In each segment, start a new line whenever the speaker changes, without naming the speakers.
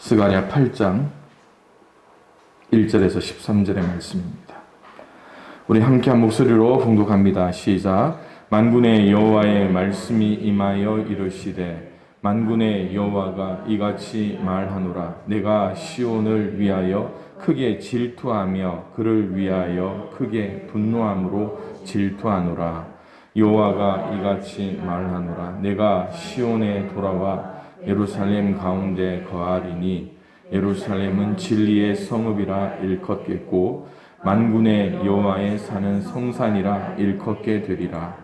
스가랴 8장 1절에서 13절의 말씀입니다. 우리 함께 한 목소리로 봉독합니다. 시작. 만군의 여호와의 말씀이 임하여 이르시되 만군의 여호와가 이같이 말하노라. 내가 시온을 위하여 크게 질투하며 그를 위하여 크게 분노함으로 질투하노라. 여호와가 이같이 말하노라. 내가 시온에 돌아와 예루살렘 가운데 거하리니 예루살렘은 진리의 성읍이라 일컫겠고 만군의 여호와의 사는 성산이라 일컫게 되리라.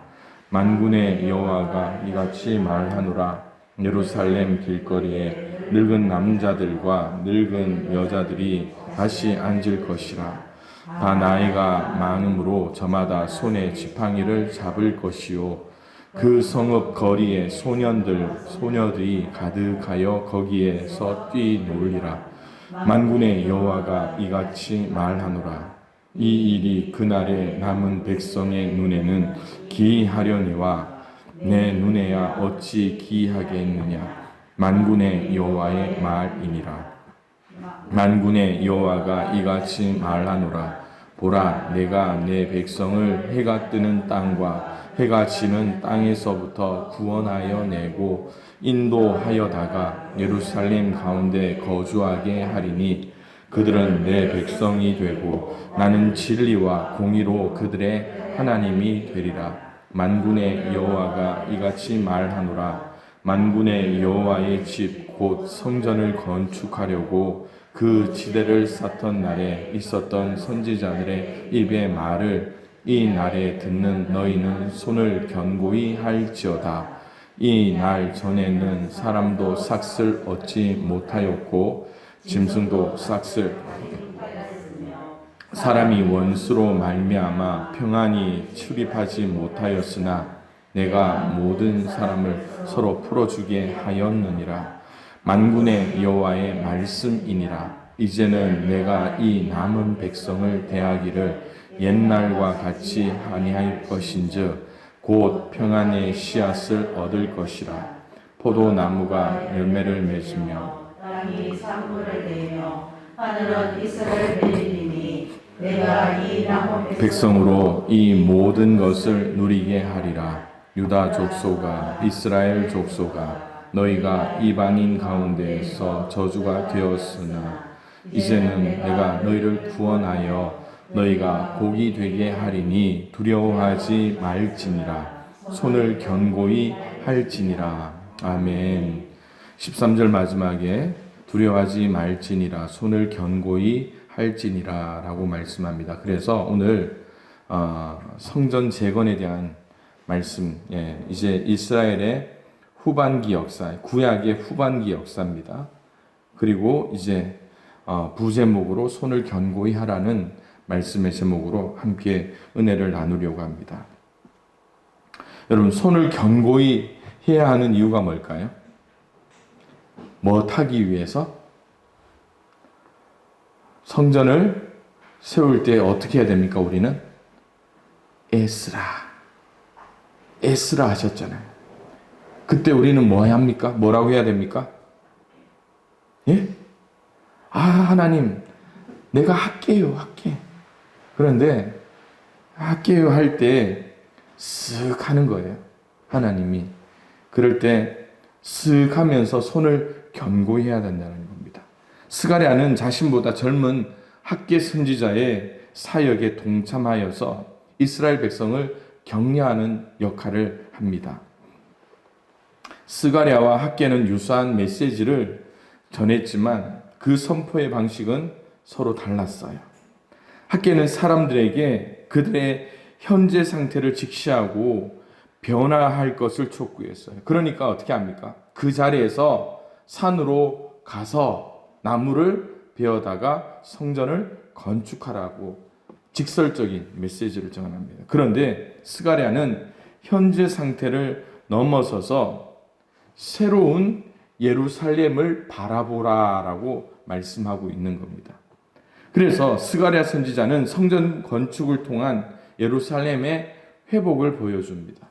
만군의 여호와가 이같이 말하노라. 예루살렘 길거리에 늙은 남자들과 늙은 여자들이 다시 앉을 것이라. 다 나이가 많으므로 저마다 손에 지팡이를 잡을 것이요 그 성읍 거리에 소녀들이 가득하여 거기에서 뛰놀리라. 만군의 여호와가 이같이 말하노라. 이 일이 그날에 남은 백성의 눈에는 기이하려니와 내 눈에야 어찌 기이하겠느냐. 만군의 여호와의 말이니라. 만군의 여호와가 이같이 말하노라. 보라, 내가 내 백성을 해가 뜨는 땅과 해가 지는 땅에서부터 구원하여 내고 인도하여다가 예루살렘 가운데 거주하게 하리니 그들은 내 백성이 되고 나는 진리와 공의로 그들의 하나님이 되리라. 만군의 여호와가 이같이 말하노라. 만군의 여호와의 집 곧 성전을 건축하려고 그 지대를 쌓던 날에 있었던 선지자들의 입의 말을 이 날에 듣는 너희는 손을 견고히 할지어다. 이 날 전에는 사람도 삭슬 얻지 못하였고 짐승도 삭슬 사람이 원수로 말미암아 평안히 출입하지 못하였으나 내가 모든 사람을 서로 풀어주게 하였느니라. 만군의 여호와의 말씀이니라. 이제는 내가 이 남은 백성을 대하기를 옛날과 같이 아니할 것인즉 곧 평안의 씨앗을 얻을 것이라. 포도나무가 열매를 맺으며
땅이 산물을 내며 하늘은 이슬을 내리니 내가 이 남은
백성으로 이 모든 것을 누리게 하리라. 유다 족속아, 이스라엘 족속아, 너희가 이방인 가운데에서 저주가 되었으나 이제는 내가 너희를 구원하여 너희가 복이 되게 하리니 두려워하지 말지니라. 손을 견고히 할지니라. 아멘. 13절 마지막에 두려워하지 말지니라, 손을 견고히 할지니라 라고 말씀합니다. 그래서 오늘 성전 재건에 대한 말씀, 이제 이스라엘의 후반기 역사, 구약의 후반기 역사입니다. 그리고 이제 부제목으로 손을 견고히 하라는 말씀의 제목으로 함께 은혜를 나누려고 합니다. 여러분, 손을 견고히 해야 하는 이유가 뭘까요? 뭐 하기 위해서? 성전을 세울 때 어떻게 해야 됩니까? 우리는 에스라 하셨잖아요. 그때 우리는 뭐 해야 합니까? 뭐라고 해야 됩니까? 예? 하나님, 내가 할게요. 그런데 할게요 할 때 쓱 하는 거예요. 하나님이. 그럴 때 쓱 하면서 손을 견고히 해야 된다는 겁니다. 스가랴는 자신보다 젊은 학계 선지자의 사역에 동참하여서 이스라엘 백성을 격려하는 역할을 합니다. 스가랴와 학계는 유사한 메시지를 전했지만 그 선포의 방식은 서로 달랐어요. 학계는 사람들에게 그들의 현재 상태를 직시하고 변화할 것을 촉구했어요. 그러니까 어떻게 합니까? 그 자리에서 산으로 가서 나무를 베어다가 성전을 건축하라고 직설적인 메시지를 전합니다. 그런데 스가랴는 현재 상태를 넘어서서 새로운 예루살렘을 바라보라라고 말씀하고 있는 겁니다. 그래서 스가랴 선지자는 성전 건축을 통한 예루살렘의 회복을 보여줍니다.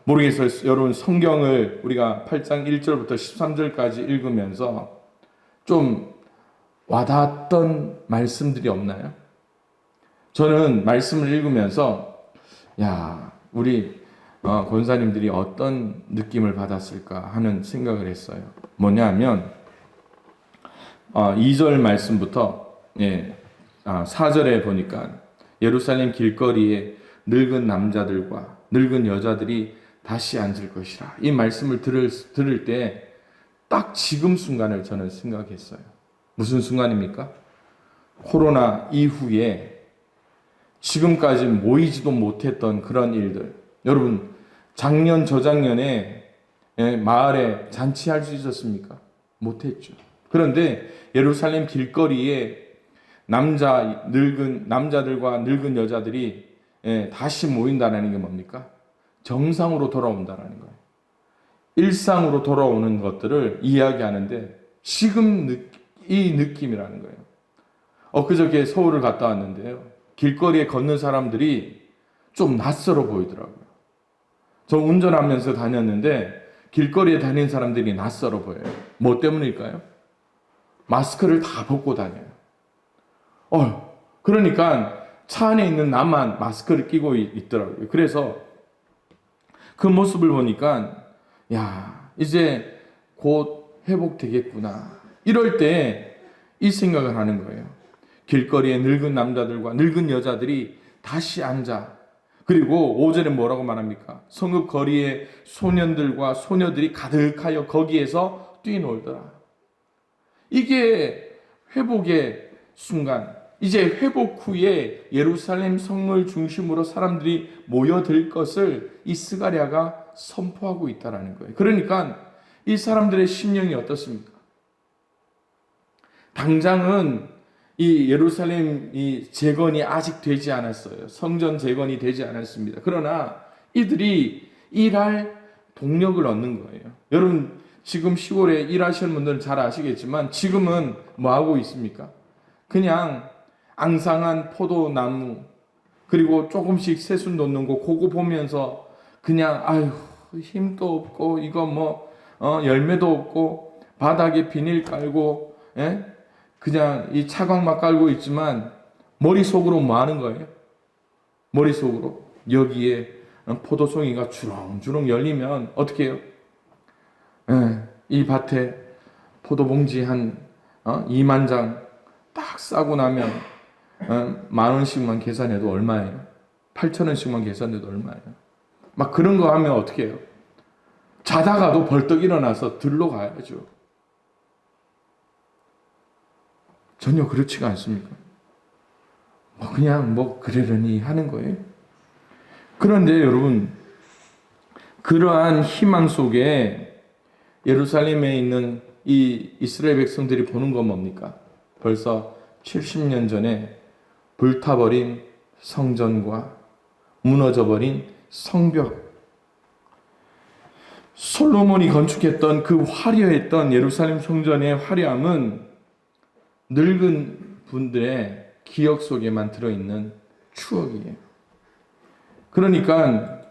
모르겠어요. 여러분, 성경을 우리가 8장 1절부터 13절까지 읽으면서 좀 와닿았던 말씀들이 없나요? 저는 말씀을 읽으면서 우리 권사님들이 어떤 느낌을 받았을까 하는 생각을 했어요. 뭐냐면 2절 말씀부터 4절에 보니까 예루살렘 길거리에 늙은 남자들과 늙은 여자들이 다시 앉을 것이라. 이 말씀을 들을 때 딱 지금 순간을 저는 생각했어요. 무슨 순간입니까? 코로나 이후에 지금까지 모이지도 못했던 그런 일들. 여러분, 작년 저작년에 마을에 잔치할 수 있었습니까? 못했죠. 그런데 예루살렘 길거리에 늙은 남자들과 늙은 여자들이 다시 모인다는 게 뭡니까? 정상으로 돌아온다는 거예요. 일상으로 돌아오는 것들을 이야기하는데 지금 이 느낌이라는 거예요. 엊그저께 서울을 갔다 왔는데요. 길거리에 걷는 사람들이 좀 낯설어 보이더라고요. 저 운전하면서 다녔는데 길거리에 다니는 사람들이 낯설어 보여요. 뭐 때문일까요? 마스크를 다 벗고 다녀요. 그러니까 차 안에 있는 나만 마스크를 끼고 있더라고요. 그래서 그 모습을 보니까 이제 곧 회복되겠구나. 이럴 때 이 생각을 하는 거예요. 길거리에 늙은 남자들과 늙은 여자들이 다시 앉아. 그리고 5절에 뭐라고 말합니까? 성읍 거리에 소년들과 소녀들이 가득하여 거기에서 뛰놀더라. 이게 회복의 순간. 이제 회복 후에 예루살렘 성을 중심으로 사람들이 모여들 것을 이 스가랴가 선포하고 있다는 거예요. 그러니까 이 사람들의 심령이 어떻습니까? 당장은 이 예루살렘 이 재건이 아직 되지 않았어요. 성전 재건이 되지 않았습니다. 그러나 이들이 일할 동력을 얻는 거예요. 여러분, 지금 10월에 일하시는 분들은 잘 아시겠지만 지금은 뭐 하고 있습니까? 그냥 앙상한 포도나무, 그리고 조금씩 새순 돋는 거 그거 보면서 그냥 힘도 없고 이거 열매도 없고 바닥에 비닐 깔고 그냥 이 차광막 깔고 있지만 머릿속으로 뭐 하는 거예요? 머릿속으로 여기에 포도송이가 주렁주렁 열리면 어떻게 해요? 이 밭에 포도봉지 한 2만 장 딱 싸고 나면 10,000원씩만 계산해도 얼마예요? 8,000원씩만 계산해도 얼마예요? 막 그런 거 하면 어떻게 해요? 자다가도 벌떡 일어나서 들러 가야죠. 전혀 그렇지가 않습니까? 그냥 그러려니 하는 거예요. 그런데 여러분, 그러한 희망 속에 예루살렘에 있는 이 이스라엘 백성들이 보는 건 뭡니까? 벌써 70년 전에 불타버린 성전과 무너져버린 성벽, 솔로몬이 건축했던 그 화려했던 예루살렘 성전의 화려함은 늙은 분들의 기억 속에만 들어있는 추억이에요. 그러니까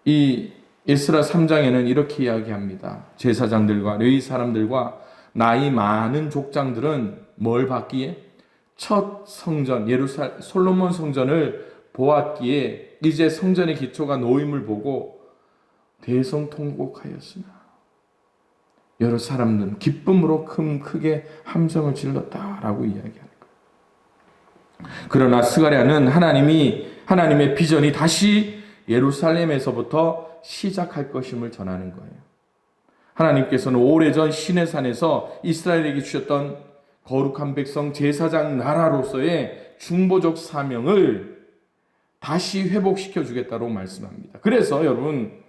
이 에스라 3장에는 이렇게 이야기합니다. 제사장들과 레위 사람들과 나이 많은 족장들은 뭘 봤기에? 첫 성전, 솔로몬 성전을 보았기에 이제 성전의 기초가 놓임을 보고 대성통곡하였으나 여러 사람들은 기쁨으로 크게 함성을 질렀다라고 이야기하는 거예요. 그러나 스가랴는 하나님의 비전이 다시 예루살렘에서부터 시작할 것임을 전하는 거예요. 하나님께서는 오래전 시내산에서 이스라엘에게 주셨던 거룩한 백성 제사장 나라로서의 중보적 사명을 다시 회복시켜 주겠다고 말씀합니다. 그래서 여러분,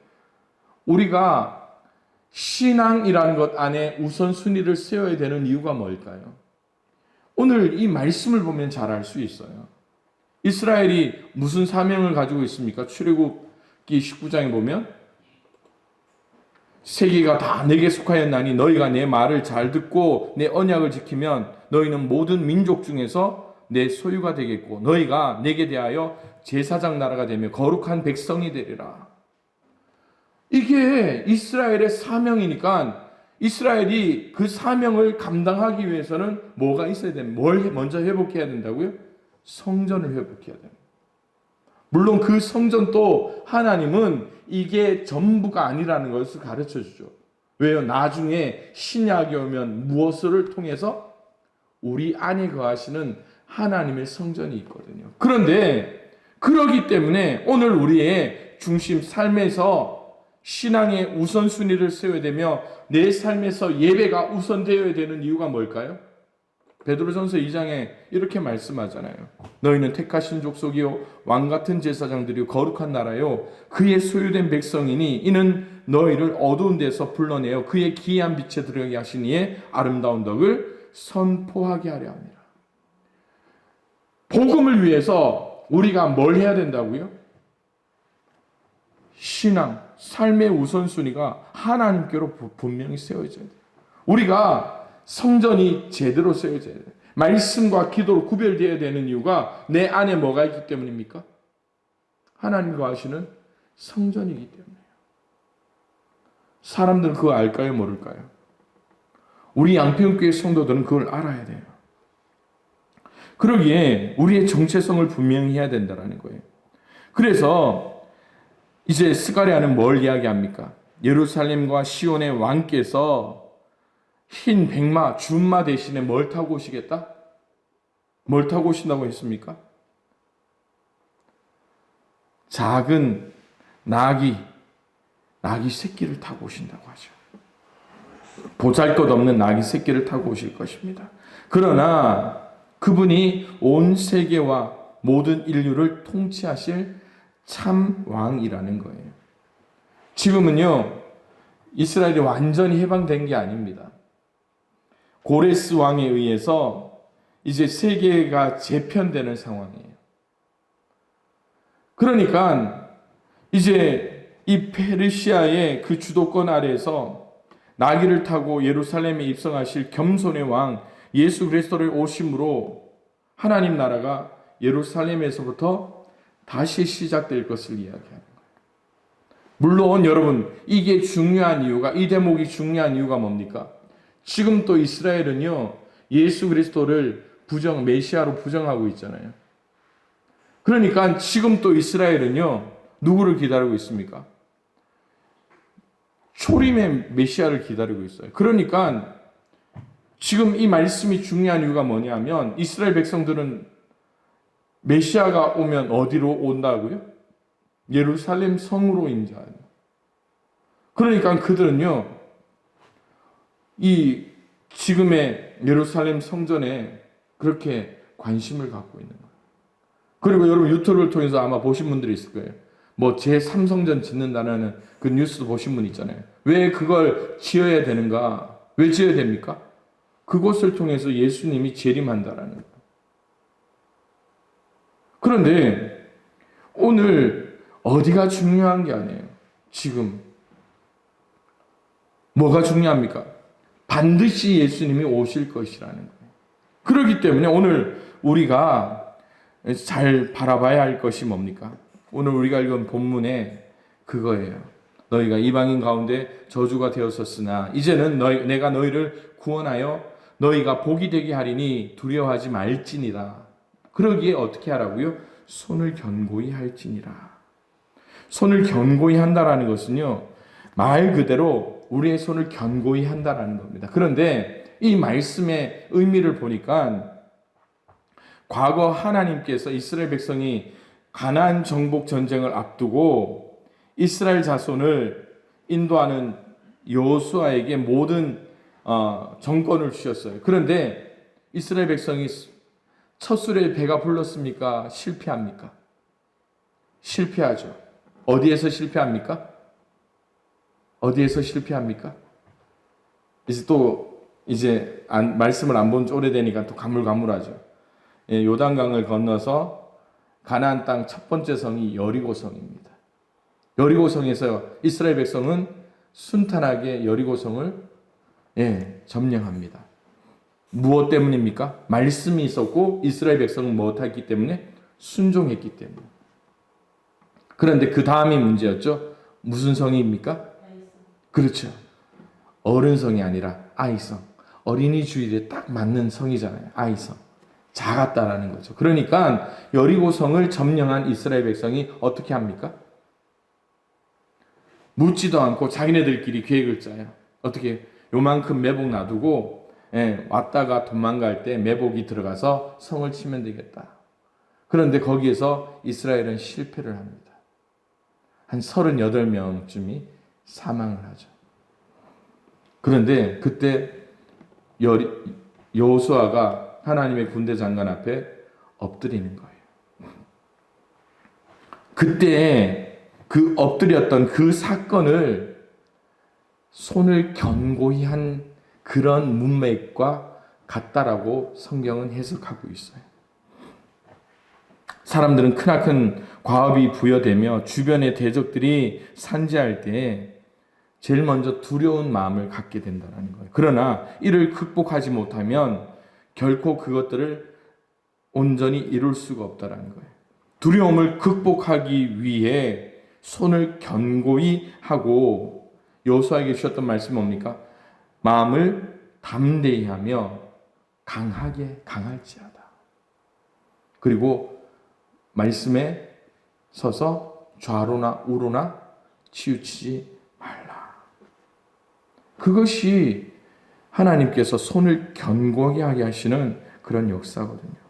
우리가 신앙이라는 것 안에 우선순위를 세워야 되는 이유가 뭘까요? 오늘 이 말씀을 보면 잘 알 수 있어요. 이스라엘이 무슨 사명을 가지고 있습니까? 출애굽기 19장에 보면 세계가 다 내게 속하였나니 너희가 내 말을 잘 듣고 내 언약을 지키면 너희는 모든 민족 중에서 내 소유가 되겠고 너희가 내게 대하여 제사장 나라가 되며 거룩한 백성이 되리라. 이게 이스라엘의 사명이니까 이스라엘이 그 사명을 감당하기 위해서는 뭐가 있어야 됩니까? 뭘 먼저 회복해야 된다고요? 성전을 회복해야 됩니다. 물론 그 성전도 하나님은 이게 전부가 아니라는 것을 가르쳐 주죠. 왜요? 나중에 신약이 오면 무엇을 통해서 우리 안에 거하시는 하나님의 성전이 있거든요. 그런데 그러기 때문에 오늘 우리의 중심 삶에서 신앙의 우선순위를 세워야 되며 내 삶에서 예배가 우선되어야 되는 이유가 뭘까요? 베드로전서 2장에 이렇게 말씀하잖아요. 너희는 택하신 족속이요 왕같은 제사장들이요 거룩한 나라요 그의 소유된 백성이니 이는 너희를 어두운 데서 불러내어 그의 기이한 빛에 들어가게 하신 이의 아름다운 덕을 선포하게 하려 합니다. 복음을 위해서 우리가 뭘 해야 된다고요? 신앙, 삶의 우선순위가 하나님께로 분명히 세워져야 돼요. 우리가 성전이 제대로 세워져야 돼요. 말씀과 기도로 구별되어야 되는 이유가 내 안에 뭐가 있기 때문입니까? 하나님과 하시는 성전이기 때문이에요. 사람들은 그거 알까요? 모를까요? 우리 양평교회 성도들은 그걸 알아야 돼요. 그러기에 우리의 정체성을 분명히 해야 된다는 거예요. 그래서 이제 스가랴는 뭘 이야기합니까? 예루살렘과 시온의 왕께서 흰 백마, 준마 대신에 뭘 타고 오시겠다? 뭘 타고 오신다고 했습니까? 작은 나귀 새끼를 타고 오신다고 하죠. 보잘것없는 나귀 새끼를 타고 오실 것입니다. 그러나 그분이 온 세계와 모든 인류를 통치하실 참 왕이라는 거예요. 지금은요, 이스라엘이 완전히 해방된 게 아닙니다. 고레스 왕에 의해서 이제 세계가 재편되는 상황이에요. 그러니까 이제 이 페르시아의 그 주도권 아래에서 나귀를 타고 예루살렘에 입성하실 겸손의 왕 예수 그리스도를 오심으로 하나님 나라가 예루살렘에서부터 다시 시작될 것을 이야기하는 거예요. 물론 여러분 이게 중요한 이유가 이 대목이 중요한 이유가 뭡니까? 지금 또 이스라엘은요 예수 그리스도를 메시아로 부정하고 있잖아요. 그러니까 지금 또 이스라엘은요 누구를 기다리고 있습니까? 초림의 메시아를 기다리고 있어요. 그러니까 지금 이 말씀이 중요한 이유가 뭐냐면 이스라엘 백성들은 메시아가 오면 어디로 온다고요? 예루살렘 성으로 임재하요. 그러니까 그들은요 이 지금의 예루살렘 성전에 그렇게 관심을 갖고 있는 거예요. 그리고 여러분 유튜브를 통해서 아마 보신 분들이 있을 거예요. 뭐 제3성전 짓는다는 그 뉴스도 보신 분 있잖아요. 왜 그걸 지어야 되는가? 왜 지어야 됩니까? 그것을 통해서 예수님이 재림한다라는 거예요. 그런데 오늘 어디가 중요한 게 아니에요. 지금 뭐가 중요합니까? 반드시 예수님이 오실 것이라는 거예요. 그렇기 때문에 오늘 우리가 잘 바라봐야 할 것이 뭡니까? 오늘 우리가 읽은 본문에 그거예요. 너희가 이방인 가운데 저주가 되었었으나 이제는 내가 너희를 구원하여 너희가 복이 되게 하리니 두려워하지 말지니라. 그러기에 어떻게 하라고요? 손을 견고히 할지니라. 손을 견고히 한다라는 것은요, 말 그대로 우리의 손을 견고히 한다라는 겁니다. 그런데 이 말씀의 의미를 보니까 과거 하나님께서 이스라엘 백성이 가나안 정복 전쟁을 앞두고 이스라엘 자손을 인도하는 여호수아에게 모든 정권을 주셨어요. 그런데 이스라엘 백성이 첫 수레에 배가 불렀습니까? 실패합니까? 실패하죠. 어디에서 실패합니까? 어디에서 실패합니까? 이제 말씀을 안 본 지 오래되니까 또 가물가물하죠. 예, 요단강을 건너서 가나안 땅 첫 번째 성이 여리고성입니다. 여리고성에서 이스라엘 백성은 순탄하게 여리고성을 점령합니다. 무엇 때문입니까? 말씀이 있었고 이스라엘 백성은 무엇했기 때문에? 순종했기 때문에. 그런데 그 다음이 문제였죠. 무슨 성입니까? 그렇죠. 어른성이 아니라 아이성. 어린이 주일에 딱 맞는 성이잖아요. 아이성. 작았다라는 거죠. 그러니까 여리고성을 점령한 이스라엘 백성이 어떻게 합니까? 묻지도 않고 자기네들끼리 계획을 짜요. 어떻게 요만큼 매복 놔두고 왔다가 도망갈 때 매복이 들어가서 성을 치면 되겠다. 그런데 거기에서 이스라엘은 실패를 합니다. 한 38명쯤이 사망을 하죠. 그런데 그때 여호수아가 하나님의 군대 장관 앞에 엎드리는 거예요. 그때 그 엎드렸던 그 사건을 손을 견고히 한 그런 문맥과 같다라고 성경은 해석하고 있어요. 사람들은 크나큰 과업이 부여되며 주변의 대적들이 산재할 때 제일 먼저 두려운 마음을 갖게 된다는 거예요. 그러나 이를 극복하지 못하면 결코 그것들을 온전히 이룰 수가 없다는 거예요. 두려움을 극복하기 위해 손을 견고히 하고 여호수아에게 주셨던 말씀이 뭡니까? 마음을 담대히 하며 강할지어다. 그리고 말씀에 서서 좌로나 우로나 치우치지 말라. 그것이 하나님께서 손을 견고하게 하게 하시는 그런 역사거든요.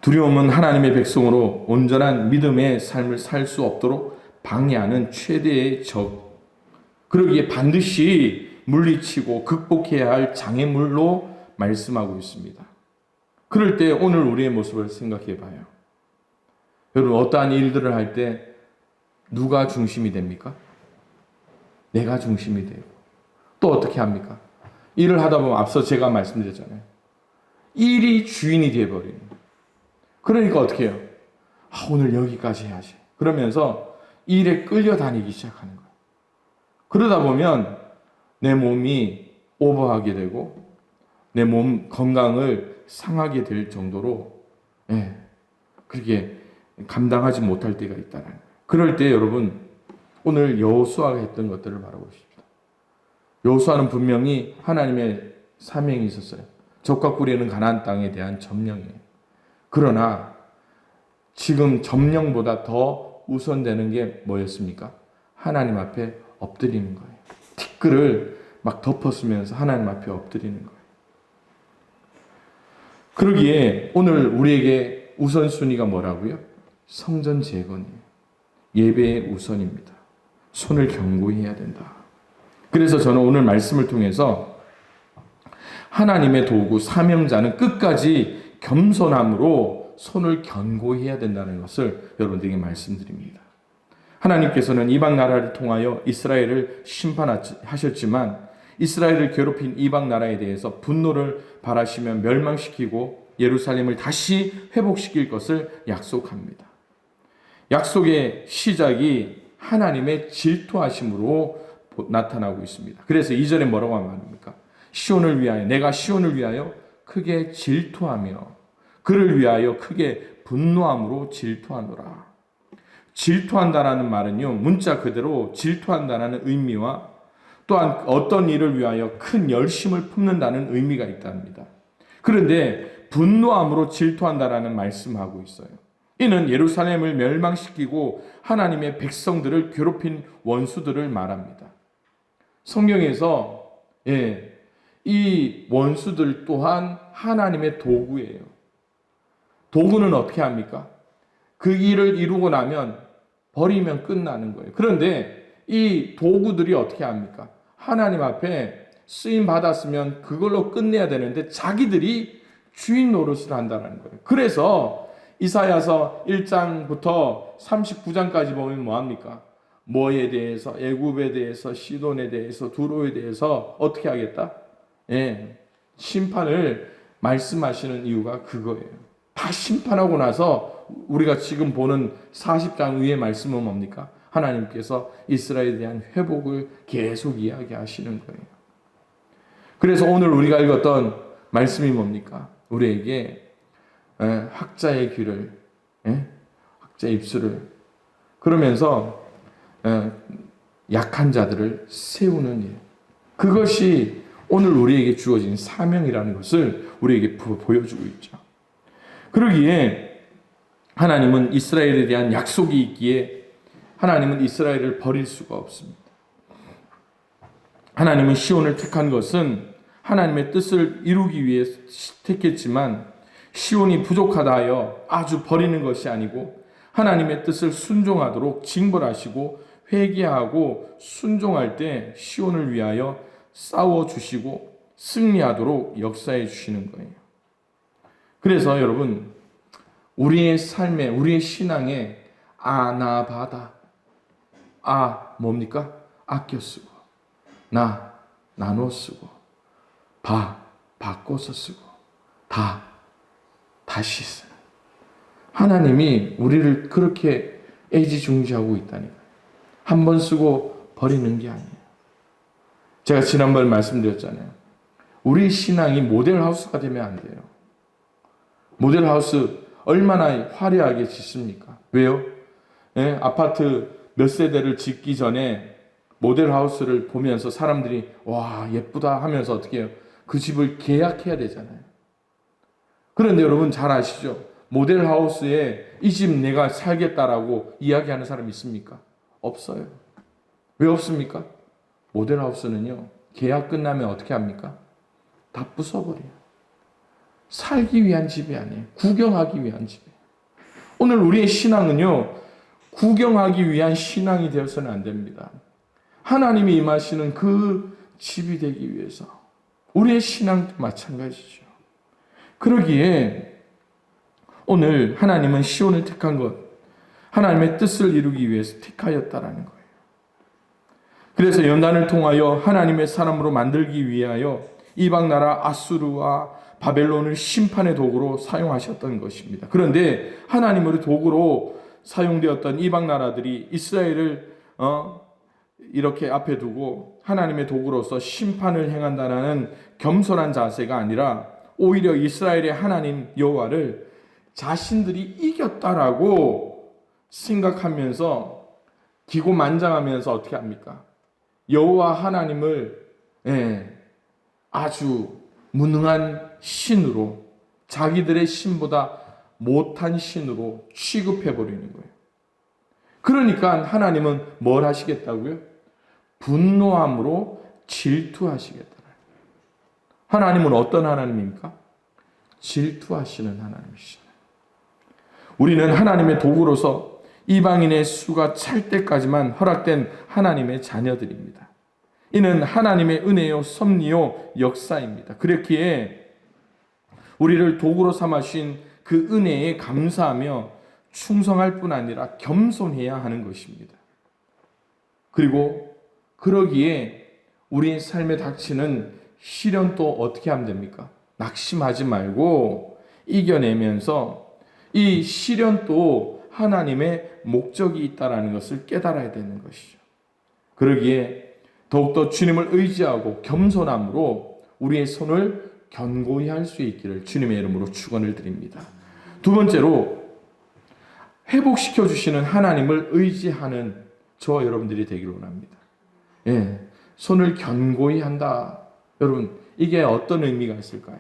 두려움은 하나님의 백성으로 온전한 믿음의 삶을 살 수 없도록 방해하는 최대의 적. 그러기에 반드시 물리치고 극복해야 할 장애물로 말씀하고 있습니다. 그럴 때 오늘 우리의 모습을 생각해 봐요. 여러분, 어떠한 일들을 할 때 누가 중심이 됩니까? 내가 중심이 되고. 또 어떻게 합니까? 일을 하다 보면 앞서 제가 말씀드렸잖아요. 일이 주인이 되어버리는 거예요. 그러니까 어떻게 해요? 오늘 여기까지 해야지. 그러면서 일에 끌려다니기 시작하는 거예요. 그러다 보면 내 몸이 오버하게 되고 내 몸 건강을 상하게 될 정도로 그렇게 감당하지 못할 때가 있다는 거예요. 그럴 때 여러분, 오늘 여호수아가 했던 것들을 바라보십시오. 여호수아는 분명히 하나님의 사명이 있었어요. 적과 꿀이는 가나안 땅에 대한 점령이에요. 그러나 지금 점령보다 더 우선되는 게 뭐였습니까? 하나님 앞에 엎드리는 거예요. 티끌을 막 덮어쓰면서 하나님 앞에 엎드리는 거예요. 그러기에 오늘 우리에게 우선순위가 뭐라고요? 성전 재건이에요. 예배의 우선입니다. 손을 견고히 해야 된다. 그래서 저는 오늘 말씀을 통해서 하나님의 도구 사명자는 끝까지 겸손함으로 손을 견고히 해야 된다는 것을 여러분들에게 말씀드립니다. 하나님께서는 이방 나라를 통하여 이스라엘을 심판하셨지만 이스라엘을 괴롭힌 이방 나라에 대해서 분노를 발하시며 멸망시키고 예루살렘을 다시 회복시킬 것을 약속합니다. 약속의 시작이 하나님의 질투하심으로 나타나고 있습니다. 그래서 2절에 뭐라고 말합니까? 시온을 위하여, 내가 시온을 위하여 크게 질투하며 그를 위하여 크게 분노함으로 질투하노라. 질투한다라는 말은요, 문자 그대로 질투한다라는 의미와 또한 어떤 일을 위하여 큰 열심을 품는다는 의미가 있답니다. 그런데 분노함으로 질투한다라는 말씀하고 있어요. 이는 예루살렘을 멸망시키고 하나님의 백성들을 괴롭힌 원수들을 말합니다. 성경에서 이 원수들 또한 하나님의 도구예요. 도구는 어떻게 합니까? 그 일을 이루고 나면 버리면 끝나는 거예요. 그런데 이 도구들이 어떻게 합니까? 하나님 앞에 쓰임 받았으면 그걸로 끝내야 되는데 자기들이 주인 노릇을 한다는 거예요. 그래서 이사야서 1장부터 39장까지 보면 뭐합니까? 뭐에 대해서, 애굽에 대해서, 시돈에 대해서, 두로에 대해서 어떻게 하겠다? 심판을 말씀하시는 이유가 그거예요. 다 심판하고 나서 우리가 지금 보는 40장 위의 말씀은 뭡니까? 하나님께서 이스라엘에 대한 회복을 계속 이야기하시는 거예요. 그래서 오늘 우리가 읽었던 말씀이 뭡니까? 우리에게 학자의 귀를, 학자의 입술을, 그러면서 약한 자들을 세우는 일. 그것이 오늘 우리에게 주어진 사명이라는 것을 우리에게 보여주고 있죠. 그러기에 하나님은 이스라엘에 대한 약속이 있기에 하나님은 이스라엘을 버릴 수가 없습니다. 하나님은 시온을 택한 것은 하나님의 뜻을 이루기 위해 택했지만 시온이 부족하다 하여 아주 버리는 것이 아니고 하나님의 뜻을 순종하도록 징벌하시고 회개하고 순종할 때 시온을 위하여 싸워주시고 승리하도록 역사해 주시는 거예요. 그래서 여러분, 우리의 삶에, 우리의 신앙에 아나바다, 뭡니까? 아껴 쓰고, 나눠 쓰고, 바꿔서 쓰고, 다시 쓰는 하나님이 우리를 그렇게 애지중지하고 있다니까요. 한 번 쓰고 버리는 게 아니에요. 제가 지난번에 말씀드렸잖아요. 우리 신앙이 모델하우스가 되면 안 돼요. 모델하우스 얼마나 화려하게 짓습니까? 왜요? 예? 아파트 몇 세대를 짓기 전에 모델하우스를 보면서 사람들이 와 예쁘다 하면서 어떻게 해요? 그 집을 계약해야 되잖아요. 그런데 여러분 잘 아시죠? 모델하우스에 이 집 내가 살겠다라고 이야기하는 사람이 있습니까? 없어요. 왜 없습니까? 모델하우스는요, 계약 끝나면 어떻게 합니까? 다 부숴버려요. 살기 위한 집이 아니에요. 구경하기 위한 집이에요. 오늘 우리의 신앙은요, 구경하기 위한 신앙이 되어서는 안 됩니다. 하나님이 임하시는 그 집이 되기 위해서. 우리의 신앙도 마찬가지죠. 그러기에 오늘 하나님은 시온을 택한 것, 하나님의 뜻을 이루기 위해서 택하였다라는 거예요. 그래서 연단을 통하여 하나님의 사람으로 만들기 위하여 이방 나라 아수르와 바벨론을 심판의 도구로 사용하셨던 것입니다. 그런데 하나님의 도구로 사용되었던 이방 나라들이 이스라엘을 이렇게 앞에 두고 하나님의 도구로서 심판을 행한다는 겸손한 자세가 아니라 오히려 이스라엘의 하나님 여호와를 자신들이 이겼다라고 생각하면서 기고만장하면서 어떻게 합니까? 여호와 하나님을 아주 무능한 신으로, 자기들의 신보다 못한 신으로 취급해버리는 거예요. 그러니까 하나님은 뭘 하시겠다고요? 분노함으로 질투하시겠다. 하나님은 어떤 하나님입니까? 질투하시는 하나님이시다. 우리는 하나님의 도구로서 이방인의 수가 찰 때까지만 허락된 하나님의 자녀들입니다. 이는 하나님의 은혜요 섭리요 역사입니다. 그렇기에 우리를 도구로 삼으신 그 은혜에 감사하며 충성할 뿐 아니라 겸손해야 하는 것입니다. 그리고 그러기에 우리의 삶에 닥치는 시련도 어떻게 하면 됩니까? 낙심하지 말고 이겨내면서 이 시련도 하나님의 목적이 있다는 것을 깨달아야 되는 것이죠. 그러기에 더욱더 주님을 의지하고 겸손함으로 우리의 손을 견고히 할 수 있기를 주님의 이름으로 축원을 드립니다. 두 번째로 회복시켜 주시는 하나님을 의지하는 저와 여러분들이 되기를 원합니다. 손을 견고히 한다. 여러분, 이게 어떤 의미가 있을까요?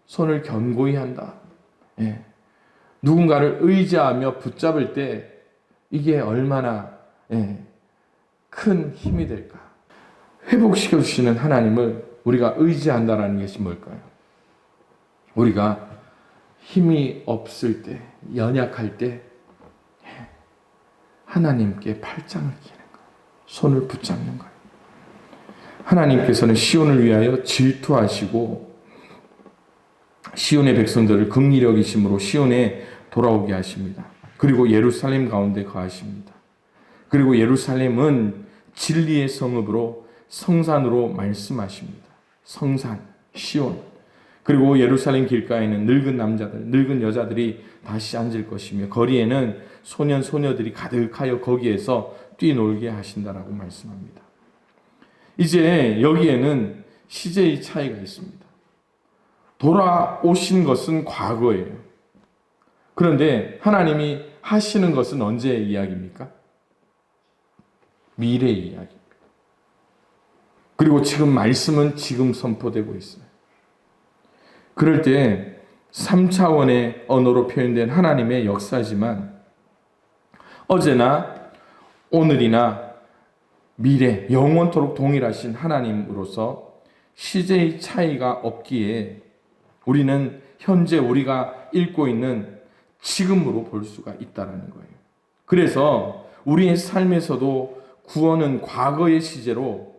손을 견고히 한다. 누군가를 의지하며 붙잡을 때 이게 얼마나 큰 힘이 될까? 회복시켜 주시는 하나님을 우리가 의지한다는 것이 뭘까요? 우리가 힘이 없을 때, 연약할 때 하나님께 팔짱을 끼는 거예요. 손을 붙잡는 거예요. 하나님께서는 시온을 위하여 질투하시고 시온의 백성들을 긍휼히 여기심으로 시온에 돌아오게 하십니다. 그리고 예루살렘 가운데 거하십니다. 그리고 예루살렘은 진리의 성읍으로 성산으로 말씀하십니다. 성산, 시온. 그리고 예루살렘 길가에는 늙은 남자들, 늙은 여자들이 다시 앉을 것이며 거리에는 소년, 소녀들이 가득하여 거기에서 뛰놀게 하신다라고 말씀합니다. 이제 여기에는 시제의 차이가 있습니다. 돌아오신 것은 과거예요. 그런데 하나님이 하시는 것은 언제의 이야기입니까? 미래의 이야기입니다. 그리고 지금 말씀은 지금 선포되고 있어요. 그럴 때 3차원의 언어로 표현된 하나님의 역사지만 어제나 오늘이나 미래, 영원토록 동일하신 하나님으로서 시제의 차이가 없기에 우리는 현재 우리가 읽고 있는 지금으로 볼 수가 있다는 거예요. 그래서 우리의 삶에서도 구원은 과거의 시제로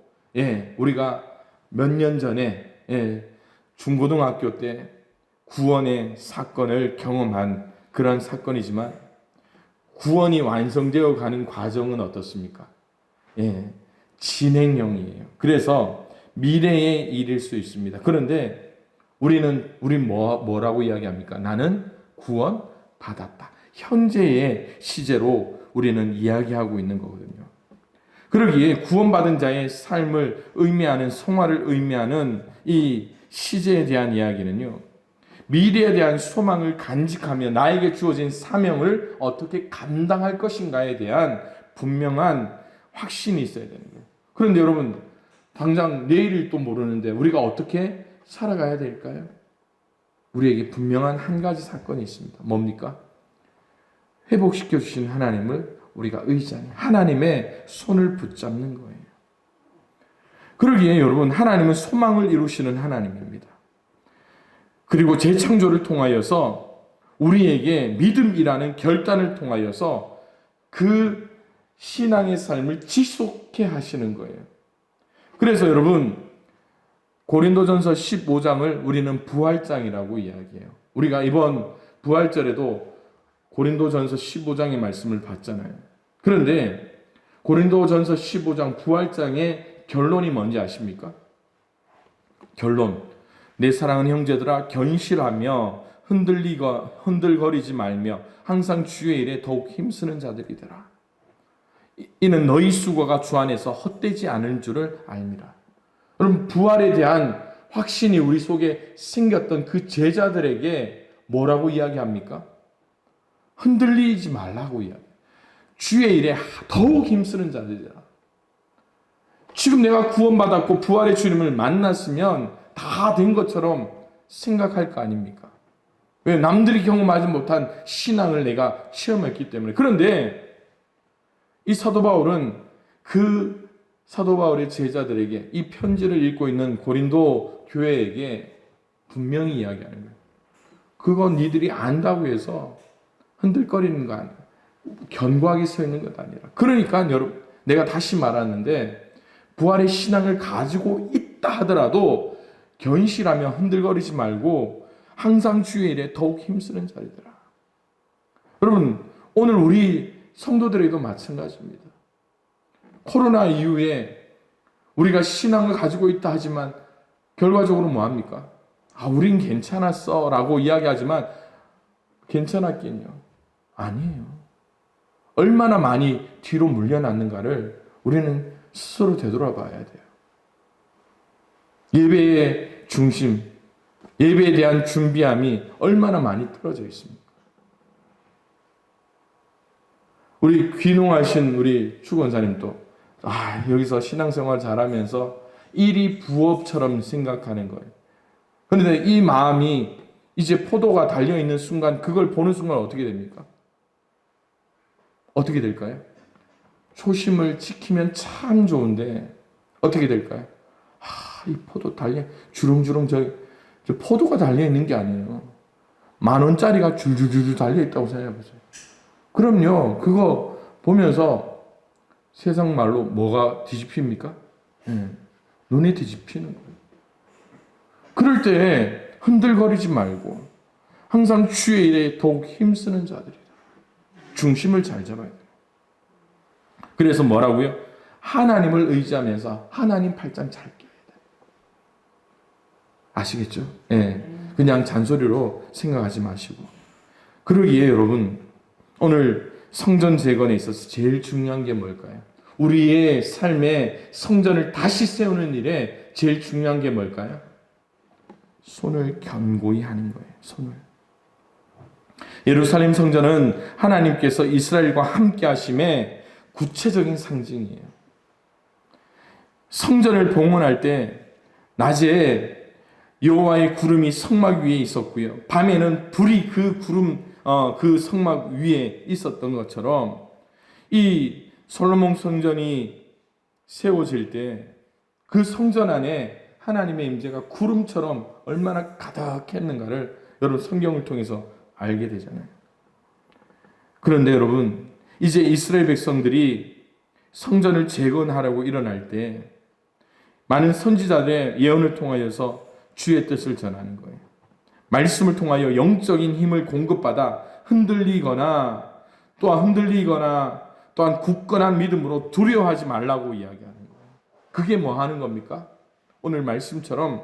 우리가 몇 년 전에 중고등학교 때 구원의 사건을 경험한 그런 사건이지만 구원이 완성되어 가는 과정은 어떻습니까? 진행형이에요. 그래서 미래의 일일 수 있습니다. 그런데 우린 뭐라고 이야기합니까? 나는 구원 받았다. 현재의 시제로 우리는 이야기하고 있는 거거든요. 그러기에 구원받은 자의 삶을 의미하는 성화를 의미하는 이 시제에 대한 이야기는요. 미래에 대한 소망을 간직하며 나에게 주어진 사명을 어떻게 감당할 것인가에 대한 분명한 확신이 있어야 되는 거예요. 그런데 여러분 당장 내일을 또 모르는데 우리가 어떻게 살아가야 될까요? 우리에게 분명한 한 가지 사건이 있습니다. 뭡니까? 회복시켜 주신 하나님을 우리가 의지하는 하나님의 손을 붙잡는 거예요. 그러기에 여러분 하나님은 소망을 이루시는 하나님입니다. 그리고 재창조를 통하여서 우리에게 믿음이라는 결단을 통하여서 그 신앙의 삶을 지속해 하시는 거예요. 그래서 여러분 고린도전서 15장을 우리는 부활장이라고 이야기해요. 우리가 이번 부활절에도 고린도전서 15장의 말씀을 봤잖아요. 그런데 고린도전서 15장 부활장의 결론이 뭔지 아십니까? 결론. 내 사랑하는 형제들아 견실하며 흔들거리지 말며 항상 주의 일에 더욱 힘쓰는 자들이 되라. 이는 너희 수고가 주 안에서 헛되지 않을 줄을 알미라. 여러분 부활에 대한 확신이 우리 속에 생겼던 그 제자들에게 뭐라고 이야기합니까? 흔들리지 말라고 이야기해요. 주의 일에 더욱 힘쓰는 자들이라. 지금 내가 구원받았고 부활의 주님을 만났으면 다 된 것처럼 생각할 거 아닙니까? 왜? 남들이 경험하지 못한 신앙을 내가 체험했기 때문에. 그런데 이 사도 바울은 그 사도 바울의 제자들에게 이 편지를 읽고 있는 고린도 교회에게 분명히 이야기하는 거예요. 그건 니들이 안다고 해서 흔들거리는 거 아니야. 견고하게 서 있는 것 아니라. 그러니까 여러분 내가 다시 말하는데 부활의 신앙을 가지고 있다 하더라도 견실하며 흔들거리지 말고 항상 주의 일에 더욱 힘쓰는 자리더라. 여러분 오늘 우리 성도들에게도 마찬가지입니다. 코로나 이후에 우리가 신앙을 가지고 있다 하지만 결과적으로 뭐합니까? 우린 괜찮았어 라고 이야기하지만 괜찮았겠냐? 아니에요. 얼마나 많이 뒤로 물려났는가를 우리는 스스로 되돌아봐야 돼요. 예배의 중심, 예배에 대한 준비함이 얼마나 많이 떨어져 있습니까? 우리 귀농하신 우리 추권사님도 여기서 신앙생활 잘하면서 일이 부업처럼 생각하는 거예요. 그런데 이 마음이 이제 포도가 달려있는 순간 그걸 보는 순간 어떻게 됩니까? 어떻게 될까요? 초심을 지키면 참 좋은데 어떻게 될까요? 이 포도 주렁주렁 저 포도가 달려있는 게 아니에요. 10,000원짜리가 줄줄줄 달려있다고 생각해보세요. 그럼요. 그거 보면서 세상 말로 뭐가 뒤집힙니까? 눈이 뒤집히는 거예요. 그럴 때 흔들거리지 말고 항상 주의 일에 더욱 힘쓰는 자들이다. 중심을 잘 잡아야 돼요. 그래서 뭐라고요? 하나님을 의지하면서 하나님 팔짱 잘 끼워야 돼요. 아시겠죠? 그냥 잔소리로 생각하지 마시고. 그러기에 여러분 오늘 성전 재건에 있어서 제일 중요한 게 뭘까요? 우리의 삶에 성전을 다시 세우는 일에 제일 중요한 게 뭘까요? 손을 견고히 하는 거예요. 손을. 예루살렘 성전은 하나님께서 이스라엘과 함께 하심의 구체적인 상징이에요. 성전을 봉헌할 때 낮에 여호와의 구름이 성막 위에 있었고요. 밤에는 불이 그 구름 그 성막 위에 있었던 것처럼 이 솔로몬 성전이 세워질 때 그 성전 안에 하나님의 임재가 구름처럼 얼마나 가득했는가를 여러분 성경을 통해서 알게 되잖아요. 그런데 여러분 이제 이스라엘 백성들이 성전을 재건하라고 일어날 때 많은 선지자들의 예언을 통하여서 주의 뜻을 전하는 거예요. 말씀을 통하여 영적인 힘을 공급받아 흔들리거나 또한 굳건한 믿음으로 두려워하지 말라고 이야기하는 거예요. 그게 뭐 하는 겁니까? 오늘 말씀처럼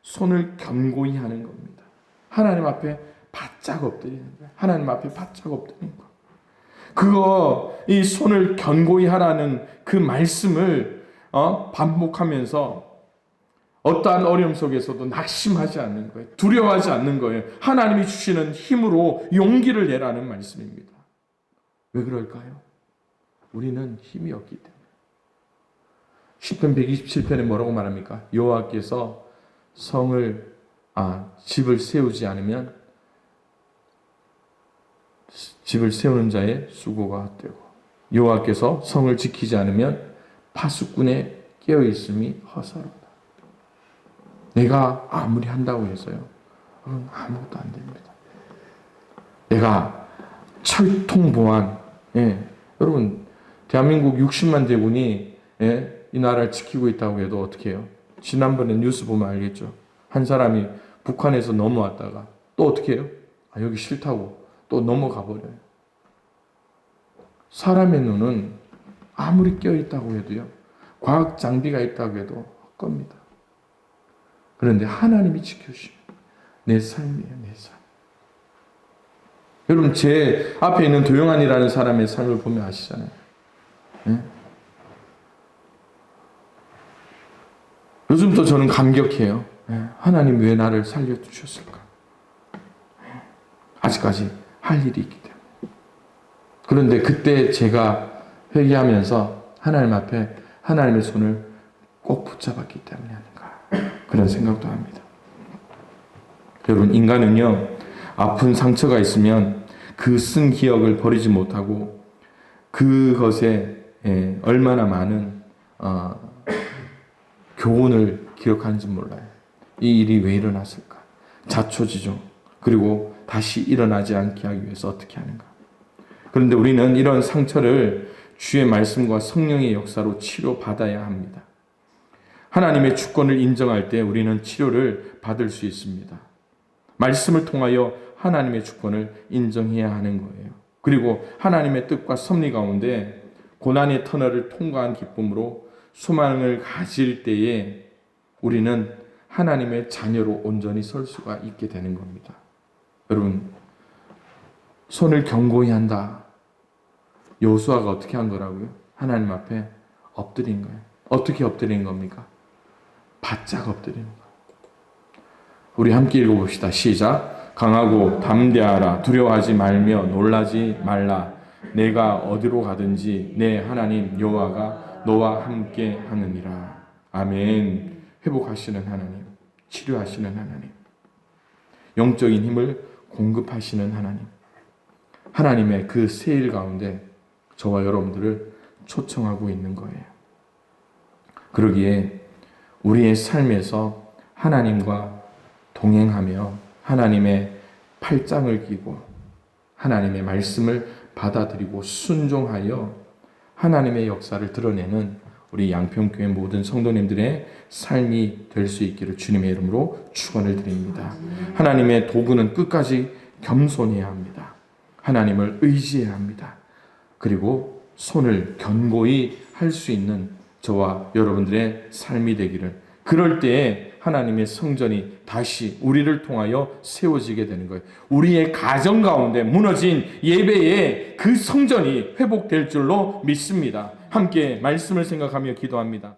손을 견고히 하는 겁니다. 하나님 앞에 바짝 엎드리는 거예요. 하나님 앞에 바짝 엎드리는 거. 이 손을 견고히 하라는 그 말씀을 반복하면서 어떠한 어려움 속에서도 낙심하지 않는 거예요. 두려워하지 않는 거예요. 하나님이 주시는 힘으로 용기를 내라는 말씀입니다. 왜 그럴까요? 우리는 힘이 없기 때문에. 시편 127편에 뭐라고 말합니까? 여호와께서 집을 세우지 않으면 집을 세우는 자의 수고가 헛되고 여호와께서 성을 지키지 않으면 파수꾼의 깨어있음이 허사로다. 내가 아무리 한다고 해서요, 아무것도 안 됩니다. 내가 철통보안, 여러분 대한민국 60만 대군이 이 나라를 지키고 있다고 해도 어떻게 해요? 지난번에 뉴스 보면 알겠죠. 한 사람이 북한에서 넘어왔다가 또 어떻게 해요? 여기 싫다고 또 넘어가 버려요. 사람의 눈은 아무리 껴있다고 해도요, 과학 장비가 있다고 해도 헛겁니다. 그런데 하나님이 지켜주시면 내 삶이에요, 내 삶. 여러분 제 앞에 있는 도영환이라는 사람의 삶을 보면 아시잖아요. 요즘 또 저는 감격해요. 하나님 왜 나를 살려주셨을까? 아직까지 할 일이 있기 때문에. 그런데 그때 제가 회개하면서 하나님 앞에 하나님의 손을 꼭 붙잡았기 때문에 아닌가, 그런 생각도 합니다. 여러분 인간은요, 아픈 상처가 있으면 그 쓴 기억을 버리지 못하고 그것에 얼마나 많은 교훈을 기억하는지 몰라요. 이 일이 왜 일어났을까? 자초지종. 그리고 다시 일어나지 않게 하기 위해서 어떻게 하는가? 그런데 우리는 이런 상처를 주의 말씀과 성령의 역사로 치료받아야 합니다. 하나님의 주권을 인정할 때 우리는 치료를 받을 수 있습니다. 말씀을 통하여 하나님의 주권을 인정해야 하는 거예요. 그리고 하나님의 뜻과 섭리 가운데 고난의 터널을 통과한 기쁨으로 소망을 가질 때에 우리는 하나님의 자녀로 온전히 설 수가 있게 되는 겁니다. 여러분, 손을 견고히 한다. 여호수아가 어떻게 한 거라고요? 하나님 앞에 엎드린 거예요. 어떻게 엎드린 겁니까? 바짝 엎드리는 거예요. 우리 함께 읽어봅시다. 시작. 강하고 담대하라. 두려워하지 말며 놀라지 말라. 내가 어디로 가든지 내 하나님 여호와가 너와 함께 하느니라. 아멘. 회복하시는 하나님, 치료하시는 하나님, 영적인 힘을 공급하시는 하나님, 하나님의 그 세일 가운데 저와 여러분들을 초청하고 있는 거예요. 그러기에 우리의 삶에서 하나님과 동행하며 하나님의 팔짱을 끼고 하나님의 말씀을 받아들이고 순종하여 하나님의 역사를 드러내는 우리 양평교회 모든 성도님들의 삶이 될 수 있기를 주님의 이름으로 축원을 드립니다. 하나님의 도구는 끝까지 겸손해야 합니다. 하나님을 의지해야 합니다. 그리고 손을 견고히 할 수 있는 저와 여러분들의 삶이 되기를, 그럴 때에 하나님의 성전이 다시 우리를 통하여 세워지게 되는 거예요. 우리의 가정 가운데 무너진 예배의 그 성전이 회복될 줄로 믿습니다. 함께 말씀을 생각하며 기도합니다.